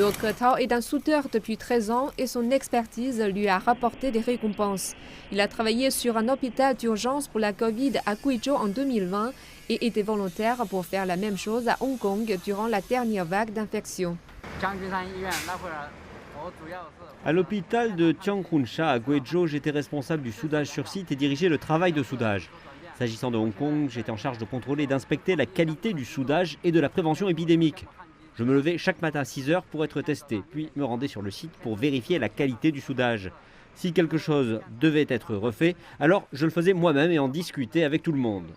Luo Ketao est un soudeur depuis 13 ans et son expertise lui a rapporté des récompenses. Il a travaillé sur un hôpital d'urgence pour la Covid à Guizhou en 2020 et était volontaire pour faire la même chose à Hong Kong durant la dernière vague d'infection. À l'hôpital de Tianqunsha à Guizhou, j'étais responsable du soudage sur site et dirigeais le travail de soudage. S'agissant de Hong Kong, j'étais en charge de contrôler et d'inspecter la qualité du soudage et de la prévention épidémique. Je me levais chaque matin à 6 heures pour être testé, puis me rendais sur le site pour vérifier la qualité du soudage. Si quelque chose devait être refait, alors je le faisais moi-même et en discutais avec tout le monde.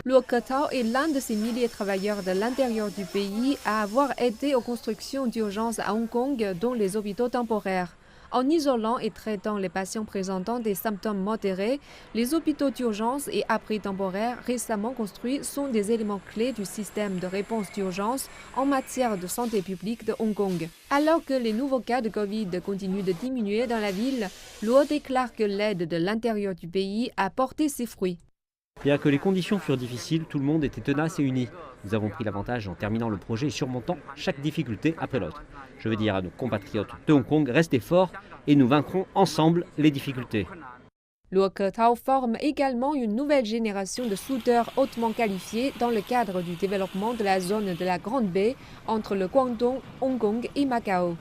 Luo Ketao est l'un de ces milliers de travailleurs de l'intérieur du pays à avoir aidé aux constructions d'urgence à Hong Kong, dont les hôpitaux temporaires. En isolant et traitant les patients présentant des symptômes modérés, les hôpitaux d'urgence et abris temporaires récemment construits sont des éléments clés du système de réponse d'urgence en matière de santé publique de Hong Kong. Alors que les nouveaux cas de Covid continuent de diminuer dans la ville, Luo déclare que l'aide de l'intérieur du pays a porté ses fruits. Bien que les conditions furent difficiles, tout le monde était tenace et uni. Nous avons pris l'avantage en terminant le projet et surmontant chaque difficulté après l'autre. Je veux dire à nos compatriotes de Hong Kong, restez forts et nous vaincrons ensemble les difficultés. Luo Ketao forme également une nouvelle génération de soudeurs hautement qualifiés dans le cadre du développement de la zone de la Grande Baie entre le Guangdong, Hong Kong et Macao.